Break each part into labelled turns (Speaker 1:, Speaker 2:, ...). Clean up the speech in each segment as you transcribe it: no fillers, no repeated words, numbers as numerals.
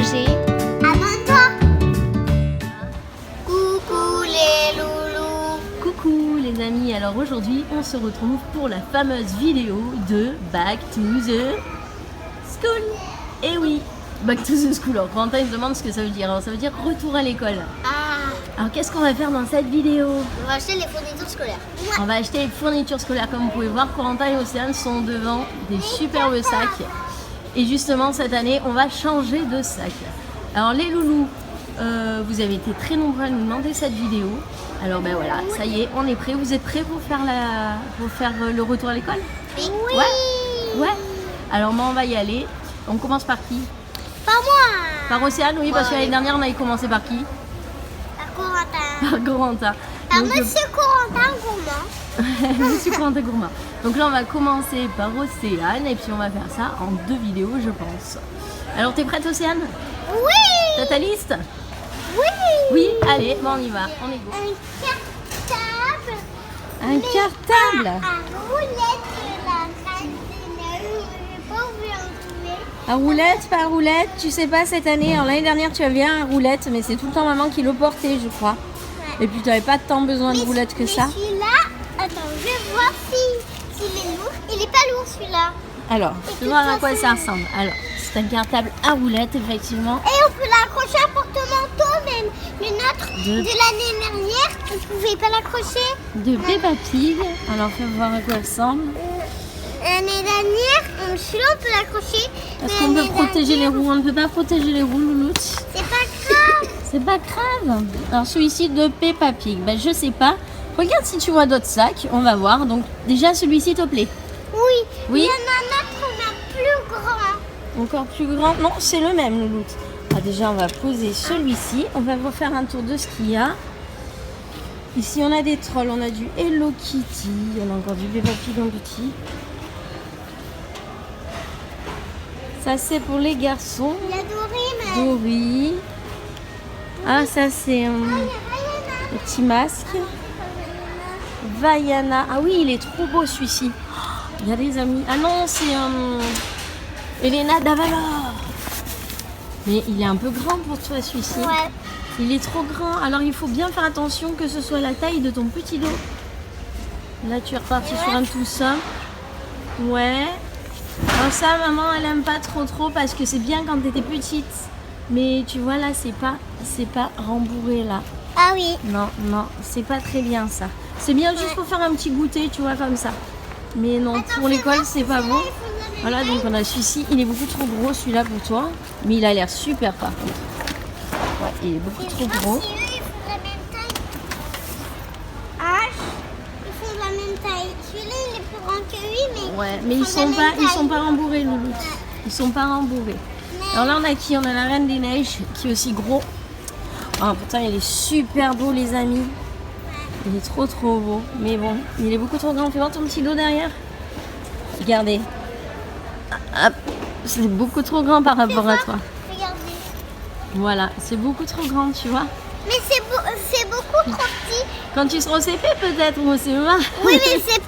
Speaker 1: partager. Abonne-toi. Coucou les loulous.
Speaker 2: Coucou les amis, alors aujourd'hui on se retrouve pour la fameuse vidéo de Back to the School. Et oui, Back to the School. Alors Corentin il se demande ce que ça veut dire. Alors ça veut dire retour à l'école. Alors qu'est-ce qu'on va faire dans cette vidéo?
Speaker 1: On va acheter les fournitures scolaires.
Speaker 2: On va acheter les fournitures scolaires. Comme vous pouvez voir, Corentin et Océane sont devant des superbes sacs. Et justement cette année on va changer de sac. Alors les loulous, vous avez été très nombreux à nous demander cette vidéo. Alors ben voilà, ça y est, on est prêts. Vous êtes prêts pour faire le retour à l'école?
Speaker 1: Oui.
Speaker 2: Ouais. Alors moi on va y aller. On commence par qui?
Speaker 1: Pas moi.
Speaker 2: Par Océane, oui, parce que l'année dernière on avait commencé par qui?
Speaker 1: Par Corentin.
Speaker 2: Par Corentin.
Speaker 1: Par
Speaker 2: Donc,
Speaker 1: Monsieur Corentin Gourmand.
Speaker 2: Monsieur Corentin Gourmand. Donc là on va commencer par Océane et puis on va faire ça en 2 vidéos je pense. Alors t'es prête Océane?
Speaker 1: Oui.
Speaker 2: T'as ta liste?
Speaker 1: Oui.
Speaker 2: Oui, allez, bon on y va, on est go.
Speaker 1: Un cartable.
Speaker 2: Un cartable.
Speaker 1: À roulette de la reine des neiges. Je n'ai pas voulu en trouver.
Speaker 2: À roulette, pas à roulette, tu sais pas cette année. Alors l'année dernière tu avais un roulette, mais c'est tout le temps maman qui le portait je crois.
Speaker 1: Ouais.
Speaker 2: Et puis tu n'avais pas tant besoin de roulette que ça.
Speaker 1: Mais celui-là, attends, je vais voir s'il est lourd. Il est pas lourd celui-là.
Speaker 2: Alors, je vais voir à quoi ça ressemble. Alors, c'est un cartable à roulette effectivement.
Speaker 1: Et on peut l'accrocher à porte-manteau même. Le nôtre
Speaker 2: De-
Speaker 1: de l'année dernière, on ne pouvait pas l'accrocher.
Speaker 2: De Peppa Pig. Alors, fais voir à quoi elle ressemble.
Speaker 1: L'année dernière, celui-là on peut l'accrocher.
Speaker 2: Est-ce
Speaker 1: mais
Speaker 2: qu'on peut
Speaker 1: l'année
Speaker 2: protéger les
Speaker 1: dernière,
Speaker 2: roues? On ne peut pas protéger les roues, Louloute.
Speaker 1: C'est pas grave.
Speaker 2: C'est pas grave. Alors celui-ci de Peppa Pig, ben, je sais pas. Regarde si tu vois d'autres sacs, on va voir. Donc déjà celui-ci te plaît?
Speaker 1: Oui.
Speaker 2: Oui.
Speaker 1: Il y en a un autre, on a plus grand.
Speaker 2: Encore plus grand? Non, c'est le même Louloute. Ah, déjà on va poser celui-ci. On va refaire un tour de ce qu'il y a. Ici on a des trolls, on a du Hello Kitty, on a encore du Peppa Pig en petit. Ça c'est pour les garçons.
Speaker 1: Il y a Dory, mais...
Speaker 2: Dory. Ah ça c'est
Speaker 1: Il y a Rayana.
Speaker 2: le petit masque. Vaiana. Ah oui, il est trop beau celui-ci. Il y a des amis. Ah non, c'est Elena Davalor. Mais il est un peu grand pour toi celui-ci.
Speaker 1: Ouais.
Speaker 2: Il est trop grand. Alors il faut bien faire attention que ce soit la taille de ton petit dos. Là tu es reparti sur un tout ça. Ouais. Alors ça maman elle aime pas trop parce que c'est bien quand tu étais petite. Mais tu vois là c'est pas rembourré là.
Speaker 1: Ah oui.
Speaker 2: Non, c'est pas très bien ça. C'est bien juste pour faire un petit goûter, tu vois, comme ça. Mais non, pour l'école, c'est pas bon. Voilà, donc on a celui-ci. Il est beaucoup trop gros, celui-là, pour toi. Mais il a l'air super, par contre. Ouais, il est beaucoup trop gros.
Speaker 1: Si eux, ils font la même taille. H, ils font la même taille. Celui-là, il est plus grand que lui, mais...
Speaker 2: Ouais, mais ils sont pas rembourrés, Louloute. Ils sont pas rembourrés. Alors là, on a qui? On a la Reine des Neiges, qui est aussi gros. Ah, pourtant, il est super beau, les amis. Il est trop beau. Mais bon, il est beaucoup trop grand. Fais voir ton petit dos derrière. Regardez. Hop. C'est beaucoup trop grand par rapport à toi.
Speaker 1: Regardez.
Speaker 2: Voilà, c'est beaucoup trop grand, tu vois.
Speaker 1: Mais c'est beaucoup trop petit.
Speaker 2: Quand tu seras au CP, peut-être, ou au CE1.
Speaker 1: Oui, mais c'est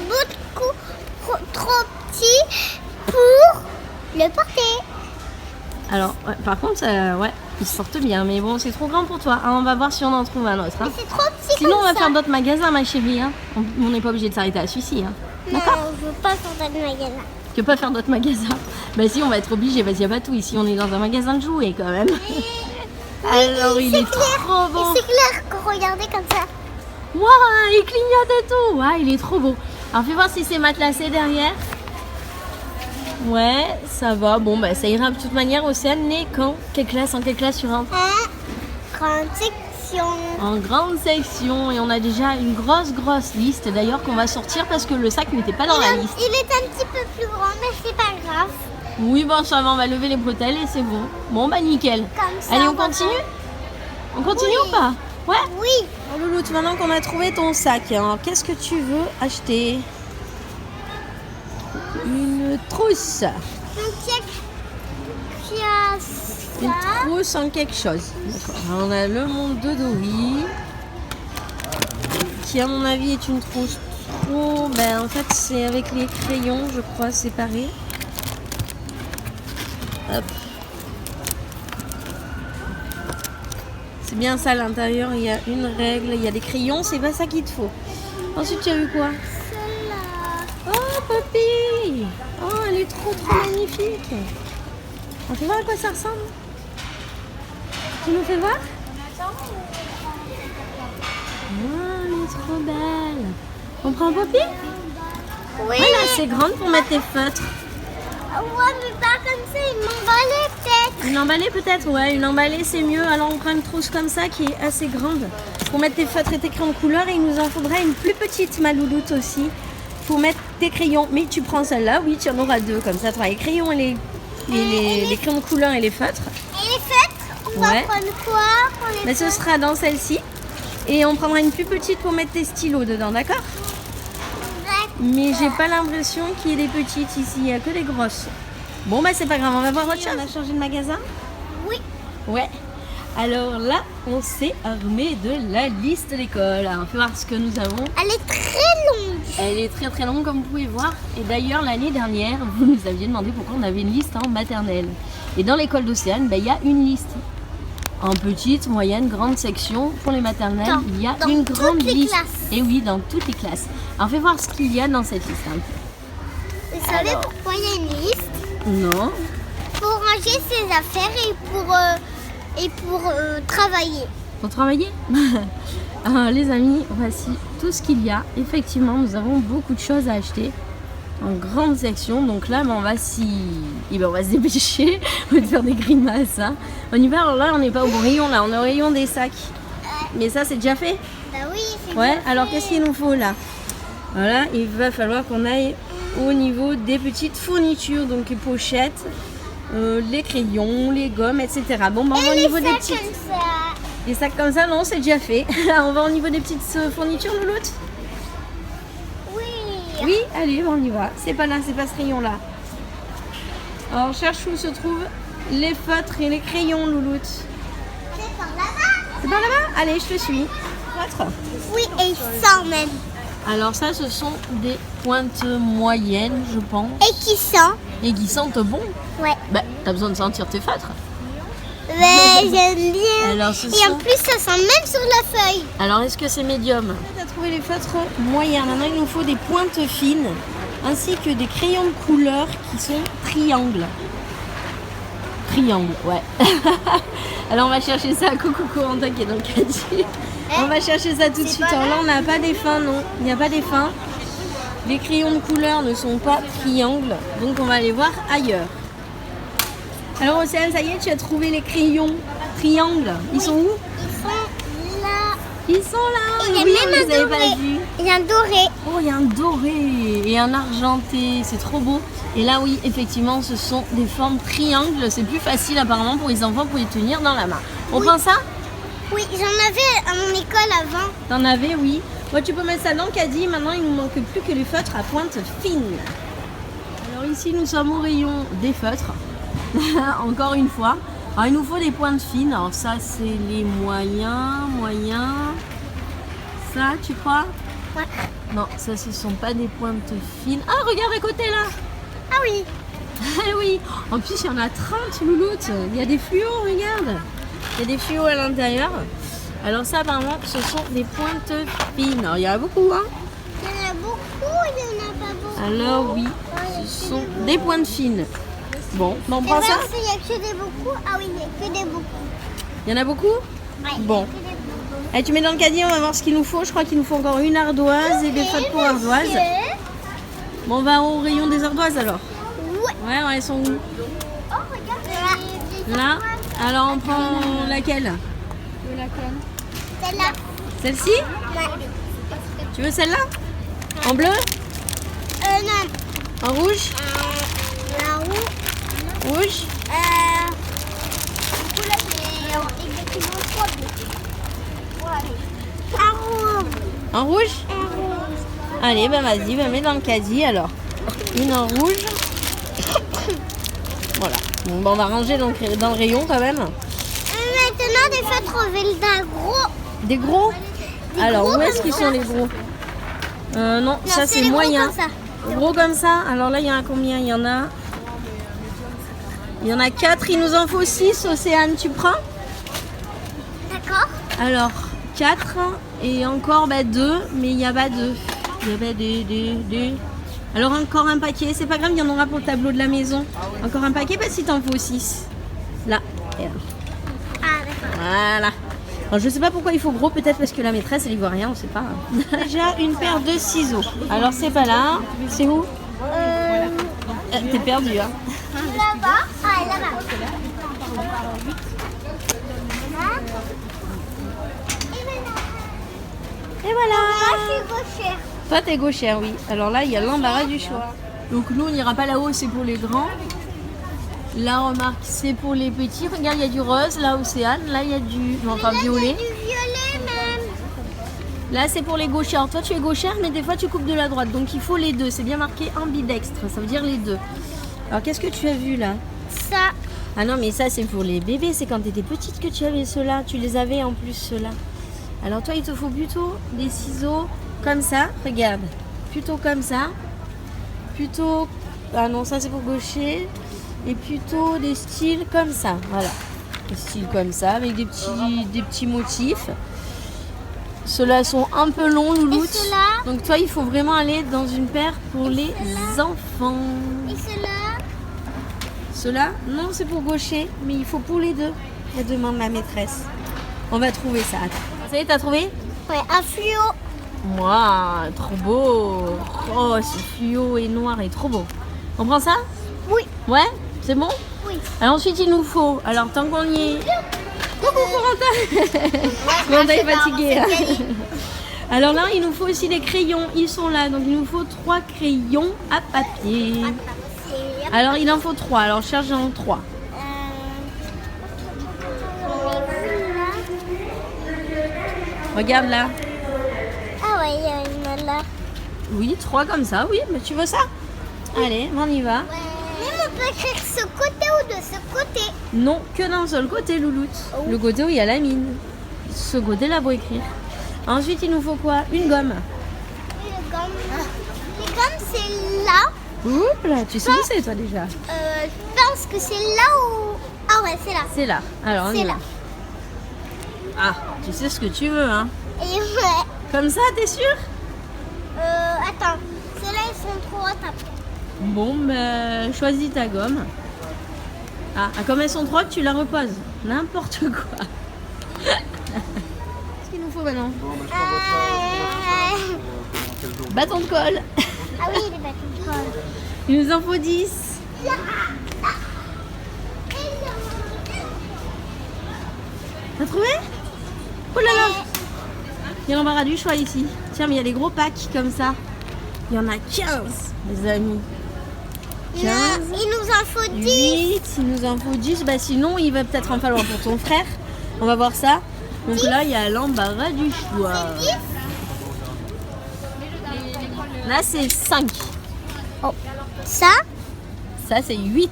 Speaker 1: beaucoup trop petit pour le porter.
Speaker 2: Alors, ouais, par contre, ouais, ils sortent bien. Mais bon, c'est trop grand pour toi. Ah, on va voir si on en trouve un autre. Hein.
Speaker 1: Mais c'est trop petit.
Speaker 2: Sinon,
Speaker 1: comme
Speaker 2: on va
Speaker 1: ça.
Speaker 2: faire d'autres magasins, ma chérie. Hein. On n'est pas obligé de s'arrêter à celui-ci. Hein.
Speaker 1: Non, je veux pas faire de magasin.
Speaker 2: Tu veux pas faire d'autres magasins? Bah si, on va être obligé, parce qu'il n'y a pas tout ici, on est dans un magasin de jouets quand même. Alors il est trop beau.
Speaker 1: C'est clair que regardez comme ça.
Speaker 2: Waouh, il clignote et tout. Ouais, il est trop beau. Alors fais voir si c'est matelassé derrière. Ouais, ça va. Bon, bah ça ira de toute manière. Océane est quand? Quelle classe? En quelle classe tu rentres?
Speaker 1: Grande section.
Speaker 2: En grande section. Et on a déjà une grosse liste d'ailleurs qu'on va sortir parce que le sac n'était pas dans la liste.
Speaker 1: Il est un petit peu plus grand, mais c'est pas grave.
Speaker 2: Oui, bon, ça va, on va lever les bretelles et c'est bon. Bon, bah nickel.
Speaker 1: Comme ça,
Speaker 2: Allez, on
Speaker 1: va
Speaker 2: continue?
Speaker 1: faire-
Speaker 2: On continue
Speaker 1: Oui.
Speaker 2: ou pas? Ouais.
Speaker 1: Oui.
Speaker 2: Bon, Louloute, maintenant qu'on a trouvé ton sac, alors qu'est-ce que tu veux acheter? Une trousse.
Speaker 1: Donc il y a
Speaker 2: Une
Speaker 1: ça.
Speaker 2: trousse en quelque chose. D'accord. Alors, on a le monde de Dory, qui à mon avis est une trousse trop... Ben, en fait, c'est avec les crayons, je crois, séparés. Hop. C'est bien ça à l'intérieur, il y a une règle, il y a des crayons, c'est pas ça qu'il te faut. Ensuite, tu as vu quoi?
Speaker 1: Celle-là.
Speaker 2: Oh, Poppy! Oh, elle est trop magnifique. On fait voir à quoi ça ressemble? Tu nous fais voir? Oh, elle est trop belle. On prend Poppy?
Speaker 1: Oui.
Speaker 2: Voilà, c'est grande pour mettre tes feutres.
Speaker 1: Ouais, mais pas comme ça, une emballée peut-être.
Speaker 2: Une emballée peut-être? Ouais, une emballée c'est mieux. Alors on prend une trousse comme ça qui est assez grande pour mettre tes feutres et tes crayons de couleur. Et il nous en faudrait une plus petite, ma louloute aussi, pour mettre tes crayons. Mais tu prends celle-là, oui, tu en auras deux. Comme ça, tu auras les crayons et les crayons de couleur et les feutres.
Speaker 1: Et les feutres, on va
Speaker 2: Ouais.
Speaker 1: prendre quoi pour les
Speaker 2: Mais ce
Speaker 1: feutres?
Speaker 2: sera dans celle-ci. Et on prendra une plus petite pour mettre tes stylos dedans, d'accord? Mais j'ai pas l'impression qu'il y ait des petites ici, il n'y a que des grosses. Bon bah c'est pas grave, on va voir autre chose. On a changé de magasin?
Speaker 1: Oui.
Speaker 2: Ouais. Alors là, on s'est armé de la liste d'école. On va voir ce que nous avons.
Speaker 1: Elle est très longue.
Speaker 2: Elle est très longue comme vous pouvez voir. Et d'ailleurs l'année dernière, vous nous aviez demandé pourquoi on avait une liste en maternelle. Et dans l'école d'Océane, il y a une liste. En petite, moyenne, grande section. Pour les maternelles, il y a
Speaker 1: dans
Speaker 2: une grande
Speaker 1: toutes les
Speaker 2: liste.
Speaker 1: classes.
Speaker 2: Et oui, dans toutes les classes. Alors fais voir ce qu'il y a dans cette liste.
Speaker 1: Vous savez pourquoi il y a une liste?
Speaker 2: Non.
Speaker 1: Pour ranger ses affaires et pour travailler.
Speaker 2: Pour travailler. Alors, les amis, voici tout ce qu'il y a. Effectivement, nous avons beaucoup de choses à acheter en grande section. Donc là, on va on va se dépêcher. On va te faire des grimaces. Hein. On y va. Alors là, on n'est pas au bon rayon. Là, on est au rayon des sacs. Mais ça, c'est déjà fait.
Speaker 1: Bah oui, c'est
Speaker 2: Ouais.
Speaker 1: bien
Speaker 2: Alors,
Speaker 1: fait.
Speaker 2: qu'est-ce qu'il nous faut là? Voilà, il va falloir qu'on aille au niveau des petites fournitures. Donc, les pochettes, les crayons, les gommes, etc. Bon, on va au
Speaker 1: Et les
Speaker 2: niveau des
Speaker 1: sacs
Speaker 2: petites.
Speaker 1: comme ça.
Speaker 2: Les sacs comme ça, non, c'est déjà fait. On va au niveau des petites fournitures, Louloute?
Speaker 1: Oui.
Speaker 2: Oui, allez, on y va. C'est pas là, c'est pas ce rayon-là. Alors, cherche où se trouvent les feutres et les crayons, Louloute.
Speaker 1: C'est par là-bas.
Speaker 2: C'est par là-bas? Allez, je te suis. Feutres.
Speaker 1: Oui, et sans même.
Speaker 2: Alors ça, ce sont des pointes moyennes, je pense.
Speaker 1: Et qui sent?
Speaker 2: Et qui sentent bon.
Speaker 1: Ouais.
Speaker 2: Bah, t'as besoin de sentir tes feutres.
Speaker 1: Mais j'aime bien.
Speaker 2: Alors, ce
Speaker 1: Et en
Speaker 2: sont-
Speaker 1: plus, ça sent même sur la feuille.
Speaker 2: Alors, est-ce que c'est médium? On a trouvé les feutres moyens. Maintenant, il nous faut des pointes fines, ainsi que des crayons de couleur qui sont triangles. Triangle, ouais. Alors, on va chercher ça. Coucou, Corentin qui est dans le caddie. On va chercher ça tout de
Speaker 1: C'est
Speaker 2: suite.
Speaker 1: pas
Speaker 2: Alors là,
Speaker 1: là
Speaker 2: on n'a pas des fins, non. Il n'y a pas des fins. Les crayons de couleur ne sont pas triangles, donc on va aller voir ailleurs. Alors, Océane, ça y est, tu as trouvé les crayons triangles. Ils sont où?
Speaker 1: Ils sont là.
Speaker 2: Ils sont là.
Speaker 1: Et il y a
Speaker 2: Oui,
Speaker 1: même
Speaker 2: on
Speaker 1: un
Speaker 2: les avait
Speaker 1: doré.
Speaker 2: pas vus.
Speaker 1: Il y a un doré.
Speaker 2: Oh, il y a un doré et un argenté, c'est trop beau. Et là, oui, effectivement, ce sont des formes triangles. C'est plus facile apparemment pour les enfants pour les tenir dans la main. On prend ça?
Speaker 1: Oui, j'en avais à mon école avant.
Speaker 2: T'en avais, oui. Moi, tu peux mettre ça dans le caddie. Maintenant, il ne nous manque plus que les feutres à pointe fine. Alors ici, nous sommes au rayon des feutres. Encore une fois. Alors, il nous faut des pointes fines. Alors ça, c'est les moyens. Ça, tu crois?
Speaker 1: Ouais.
Speaker 2: Non, ça, ce sont pas des pointes fines. Ah, regarde à côté, là.
Speaker 1: Ah oui.
Speaker 2: Ah oui. En plus, il y en a 30, Louloute. Il y a des fluos, regarde. Il y a des fluos à l'intérieur. Alors ça, apparemment, ce sont des pointes fines. Alors, il y en a beaucoup, hein.
Speaker 1: Il y en a beaucoup, il n'y en a pas beaucoup.
Speaker 2: Alors oui, ce sont des pointes fines. Bon, on
Speaker 1: C'est
Speaker 2: prend
Speaker 1: vrai
Speaker 2: ça?
Speaker 1: qu'il n'y a que des beaucoup. Ah oui, il n'y a que des beaucoup.
Speaker 2: Il y en a beaucoup?
Speaker 1: Ouais, il y a
Speaker 2: Bon.
Speaker 1: que des beaucoup.
Speaker 2: Et tu mets dans le caddie, on va voir ce qu'il nous faut. Je crois qu'il nous faut encore une ardoise et des feutres pour ardoise. Bon, on va au rayon des ardoises alors.
Speaker 1: Ouais.
Speaker 2: Ouais, elles sont où?
Speaker 1: Oh, regarde.
Speaker 2: Là. Alors on prend laquelle?
Speaker 1: Celle-là.
Speaker 2: Celle-ci?
Speaker 1: Ouais.
Speaker 2: Tu veux celle-là? En bleu?
Speaker 1: Non.
Speaker 2: En rouge?
Speaker 1: La roue.
Speaker 2: Rouge?
Speaker 1: Du coup, là, j'ai exactement 3 bleus. Ouais. Un rouge.
Speaker 2: En rouge?
Speaker 1: Un rouge.
Speaker 2: Allez, ben vas-y, ben mets dans le caddie alors. Une en rouge. Voilà. Bon, ben, on va ranger dans le rayon quand même.
Speaker 1: Maintenant, des feutres d'un gros.
Speaker 2: Des gros?
Speaker 1: Des
Speaker 2: Alors,
Speaker 1: gros
Speaker 2: où est-ce
Speaker 1: comme
Speaker 2: qu'ils
Speaker 1: ça.
Speaker 2: sont les gros? Non, ça
Speaker 1: c'est
Speaker 2: c'est
Speaker 1: les gros
Speaker 2: moyen.
Speaker 1: comme ça.
Speaker 2: Gros comme ça? Alors là, il y en a combien? Il y en a 4. Il nous en faut 6, Océane. Tu prends?
Speaker 1: D'accord. D'accord.
Speaker 2: Alors, 4 et encore 2, mais il y a 2. Il y a 2. Alors encore un paquet, c'est pas grave, il y en aura pour le tableau de la maison. Encore un paquet, parce qu'il t'en faut 6. Là. Et là.
Speaker 1: Ah, d'accord.
Speaker 2: Voilà. Alors, je sais pas pourquoi il faut gros, peut-être parce que la maîtresse elle y voit rien, on sait pas. Déjà une paire de ciseaux. Alors c'est pas là, c'est où? T'es perdu hein.
Speaker 1: Là-bas. Ah, là-bas.
Speaker 2: Et voilà.
Speaker 1: Moi, je suis gauchère.
Speaker 2: Toi t'es gauchère, oui. Alors là il y a l'embarras du choix. Donc nous on n'ira pas là-haut, c'est pour les grands. Là remarque c'est pour les petits. Regarde il y a du rose, là Océane, là il y a du enfin
Speaker 1: Là,
Speaker 2: violet.
Speaker 1: il y a du violet même.
Speaker 2: Là c'est pour les gauchères. Toi tu es gauchère mais des fois tu coupes de la droite. Donc il faut les deux. C'est bien marqué ambidextre. Ça veut dire les deux. Alors qu'est-ce que tu as vu là?
Speaker 1: Ça.
Speaker 2: Ah non mais ça c'est pour les bébés. C'est quand tu étais petite que tu avais ceux-là. Tu les avais en plus ceux-là. Alors toi il te faut plutôt des ciseaux comme ça. Regarde. Plutôt comme ça. Plutôt... Ah non ça c'est pour gaucher. Et plutôt des styles comme ça. Voilà. Des styles comme ça avec des petits motifs. Ceux-là sont un peu longs, louloute.
Speaker 1: Et ceux-là?
Speaker 2: Donc toi, il faut vraiment aller dans une paire pour les enfants.
Speaker 1: Et ceux-là?
Speaker 2: Ceux-là, non, c'est pour gaucher, mais il faut pour les deux. Elle demande ma maîtresse. On va trouver ça. Attends. Ça y est, t'as trouvé?
Speaker 1: Ouais, un fluo.
Speaker 2: Moi, trop beau. Oh, ce fluo et noir est trop beau. On prend ça?
Speaker 1: Oui.
Speaker 2: Ouais, c'est bon?
Speaker 1: Oui.
Speaker 2: Alors ensuite, il nous faut, alors tant qu'on y est... Coucou Corentin. Corentin est fatigué. Alors là, il nous faut aussi des crayons. Ils sont là, donc il nous faut 3 crayons à papier. Alors il en faut 3, alors cherche-en 3. Regarde là.
Speaker 1: Ah ouais, il y en a là.
Speaker 2: Oui, 3 comme ça, oui, mais tu veux ça? Allez, on y va.
Speaker 1: Même on peut écrire ce côté ou de ce côté.
Speaker 2: Non, que d'un seul côté, louloute. Le côté où il y a la mine. Ce côté-là pour écrire. Ensuite, il nous faut quoi? Une gomme.
Speaker 1: Les gommes. Les gommes, c'est là.
Speaker 2: Oups là, tu sais où c'est toi déjà?
Speaker 1: Je pense que c'est là où... Ah ouais, c'est là.
Speaker 2: C'est là. Alors, on y
Speaker 1: C'est
Speaker 2: va.
Speaker 1: là.
Speaker 2: Ah, tu sais ce que tu veux, hein?
Speaker 1: Et ouais.
Speaker 2: Comme ça, t'es sûr?
Speaker 1: Attends. Ceux-là, ils sont trop à taper.
Speaker 2: Bon, ben, choisis ta gomme. Ah, comme elles sont 3, tu la reposes. N'importe quoi. Qu'est-ce qu'il nous faut maintenant? Bâton de colle.
Speaker 1: Ah oui, les bâtons de colle.
Speaker 2: Il nous en faut 10. T'as trouvé? Oh là là! Il y a l'embarras du choix ici. Tiens, mais il y a des gros packs comme ça. Il y en a 15, les amis. 15.
Speaker 1: Il nous en faut 10.
Speaker 2: 8, il nous en faut 10. Bah sinon, il va peut-être en falloir pour ton frère. On va voir ça. Donc là, il y a l'embarras du choix. Là, c'est 5.
Speaker 1: Oh. Ça,
Speaker 2: Ça, c'est 8.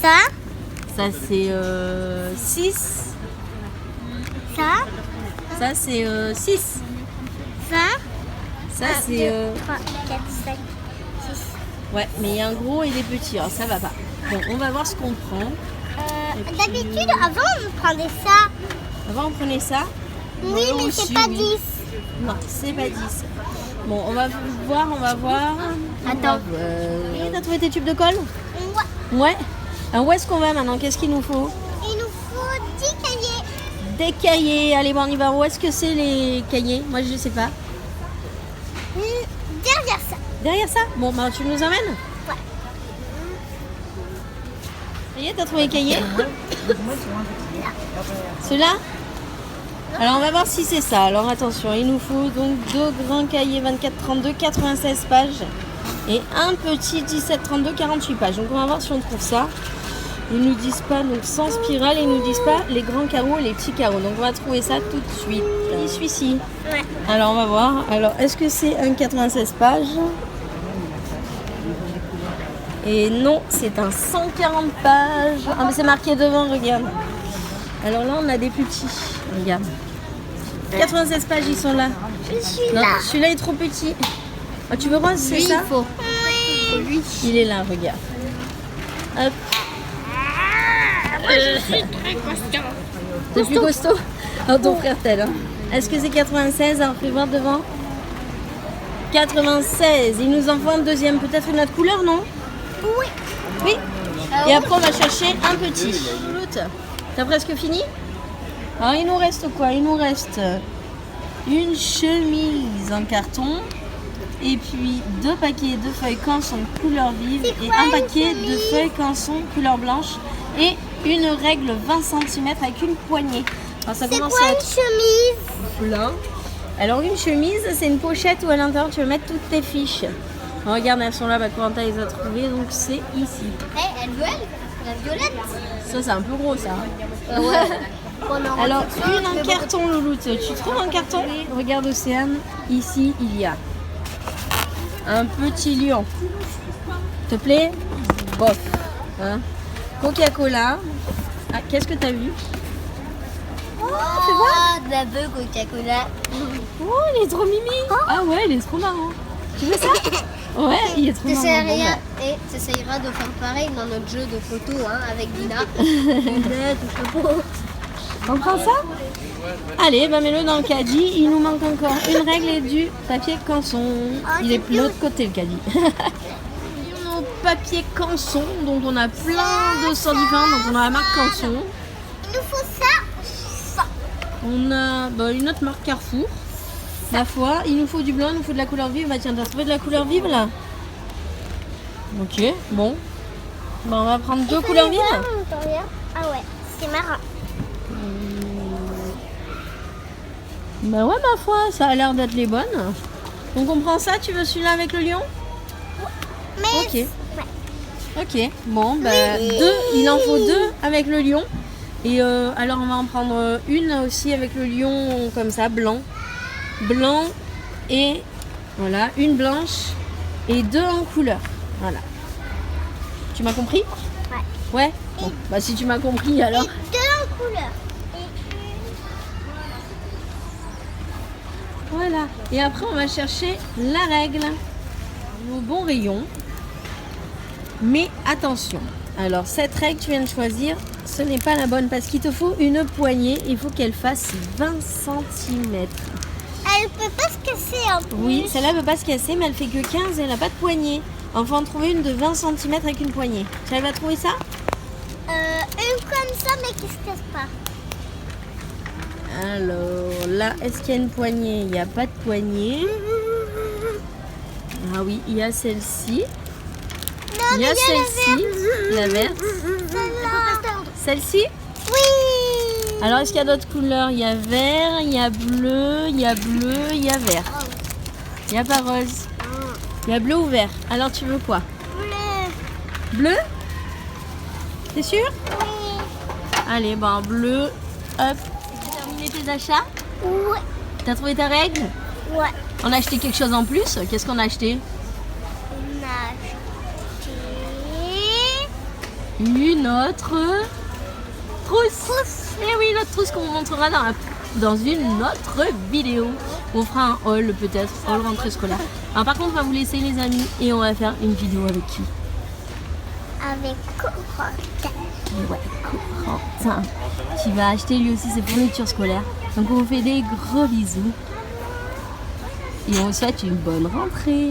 Speaker 1: ça,
Speaker 2: Ça, c'est 6.
Speaker 1: ça,
Speaker 2: Ça, c'est 6.
Speaker 1: ça.
Speaker 2: Ça, c'est...
Speaker 1: 3, 4, 5, 6.
Speaker 2: Ouais, mais il y a un gros et des petits. Alors, ça va pas. Bon, on va voir ce qu'on prend.
Speaker 1: D'habitude, avant, on prenait ça.
Speaker 2: Avant, on prenait ça.
Speaker 1: Oui,
Speaker 2: Ouais,
Speaker 1: mais
Speaker 2: aussi,
Speaker 1: c'est pas
Speaker 2: oui.
Speaker 1: 10.
Speaker 2: Non, c'est pas 10. Bon, on va voir.
Speaker 1: Attends.
Speaker 2: T'as trouvé tes tubes de colle?
Speaker 1: Ouais.
Speaker 2: Ouais. Alors, où est-ce qu'on va maintenant? Qu'est-ce qu'il nous faut?
Speaker 1: Il nous faut 10 cahiers.
Speaker 2: Des cahiers. Allez, bon, on y va. Où est-ce que c'est les cahiers? Moi, je sais pas.
Speaker 1: Derrière ça.
Speaker 2: Derrière ça? Bon, bah, tu nous emmènes?
Speaker 1: Ouais.
Speaker 2: Ça y est, t'as trouvé les cahiers? Ceux-là? Alors, on va voir si c'est ça. Alors, attention, il nous faut donc 2 grands cahiers 24-32, 96 pages. Et un petit 17-32, 48 pages. Donc, on va voir si on trouve ça. Ils nous disent pas, donc sans spirale, ils nous disent pas les grands carreaux et les petits carreaux. Donc, on va trouver ça tout de suite. Et celui-ci.
Speaker 1: Ouais.
Speaker 2: Alors, on va voir. Alors, est-ce que c'est un 96 pages? Et non, c'est un 140 pages. Ah, mais c'est marqué devant, regarde. Alors là, on a des petits. Regarde. 96 pages, ils sont là.
Speaker 1: Je suis
Speaker 2: Non,
Speaker 1: là.
Speaker 2: celui-là est trop petit. Oh, tu veux rose, c'est
Speaker 1: Lui,
Speaker 2: ça?
Speaker 1: il faut. Oui.
Speaker 2: Il est là, regarde. Hop.
Speaker 1: Je suis très costaud.
Speaker 2: T'es plus costaud? Oh, ton frère tel. Hein. Est-ce que c'est 96? Alors, fais voir devant. 96. Il nous en faut un deuxième. Peut-être une autre couleur, non?
Speaker 1: Oui.
Speaker 2: Oui. Et après, on va chercher un petit. Louloute, t'as presque fini? Alors, il nous reste quoi? Il nous reste une chemise en carton. Et puis 2 paquets de feuilles canson couleur vive et un paquet de feuilles canson couleur blanche et une règle 20 cm avec une poignée. Alors ça
Speaker 1: C'est
Speaker 2: commence
Speaker 1: quoi
Speaker 2: à
Speaker 1: une
Speaker 2: être
Speaker 1: chemise?
Speaker 2: plein. Alors une chemise, c'est une pochette où à l'intérieur tu vas mettre toutes tes fiches. Alors, regarde, elles sont là, Corentin les a trouvées, donc c'est ici.
Speaker 1: Elle veut la violette.
Speaker 2: Ça c'est un peu gros ça.
Speaker 1: Ouais.
Speaker 2: Alors une en carton, Louloute. Tu trouves un carton? Regarde Océane, ici il y a un petit lion. Te plaît? Bof. Hein? Coca-Cola. Ah, qu'est-ce que t'as vu?
Speaker 1: Oh, fais voir. De la beuh Coca-Cola.
Speaker 2: Oh, il est trop mimi. Ah ouais, il est trop marrant. Tu veux ça? Ouais, il est trop marrant.
Speaker 1: Et ça essayera de faire pareil dans notre jeu de photos hein, avec Dina. Lunettes ou chapeau.
Speaker 2: On prend ça? Allez, bah mets-le dans le caddie. Il nous manque encore une règle et du papier canson. Il est de l'autre côté le caddie. Nos papiers canson, dont on a plein de sortes différentes. Donc on a la marque Canson.
Speaker 1: Il nous faut ça.
Speaker 2: On a une autre marque Carrefour. Ma foi, il nous faut du blanc, il nous faut de la couleur vive. Bah tiens, t'as trouvé de la couleur vive là? Ok, bon. Bah on va prendre 2 couleurs vives.
Speaker 1: Ah ouais, c'est marrant.
Speaker 2: Bah ouais, ma foi, ça a l'air d'être les bonnes. Donc on prend ça, tu veux celui-là avec le lion?
Speaker 1: Mais
Speaker 2: Ok.
Speaker 1: ouais.
Speaker 2: Ok, bon, bah il en faut 2 avec le lion. Et alors on va en prendre une aussi avec le lion comme ça, blanc. Blanc et voilà, une blanche et 2 en couleur. Voilà. Tu m'as compris?
Speaker 1: Ouais.
Speaker 2: Ouais? Bon, bah si tu m'as compris alors.
Speaker 1: Et 2 en couleur.
Speaker 2: Voilà. Et après on va chercher la règle. Nos bons rayons. Mais attention. Alors cette règle que tu viens de choisir, ce n'est pas la bonne parce qu'il te faut une poignée. Il faut qu'elle fasse 20 cm.
Speaker 1: Elle peut pas se casser en plus.
Speaker 2: Oui, celle-là ne peut pas se casser, mais elle fait que 15 et elle n'a pas de poignée. Enfin, en trouver une de 20 cm avec une poignée. Tu arrives à trouver ça?
Speaker 1: Une comme ça, mais qui se casse pas.
Speaker 2: Alors, là, est-ce qu'il y a une poignée? Il n'y a pas de poignée. Ah oui, il y a celle-ci.
Speaker 1: Non,
Speaker 2: Il y a celle-ci, la verte. Celle-ci?
Speaker 1: Oui.
Speaker 2: Alors, est-ce qu'il y a d'autres couleurs? Il y a vert, il y a bleu, il y a bleu, il y a vert. Il n'y a pas rose. Il y a bleu ou vert. Alors, tu veux quoi?
Speaker 1: Bleu.
Speaker 2: Bleu? T'es sûr?
Speaker 1: Oui.
Speaker 2: Allez, ben bleu. Hop. T'as terminé tes achats?
Speaker 1: Ouais.
Speaker 2: T'as trouvé ta règle?
Speaker 1: Ouais.
Speaker 2: On a acheté quelque chose en plus? Qu'est-ce qu'on a acheté?
Speaker 1: On a acheté
Speaker 2: Une autre trousse. Et oui, l'autre trousse qu'on vous montrera dans une autre vidéo. On fera un haul peut-être, haul rentrée scolaire. Alors par contre, on va vous laisser les amis et on va faire une vidéo avec qui?
Speaker 1: avec Corentin.
Speaker 2: Ouais, Corentin, qui va acheter lui aussi ses fournitures scolaires. Donc on vous fait des gros bisous. Et on vous souhaite une bonne rentrée.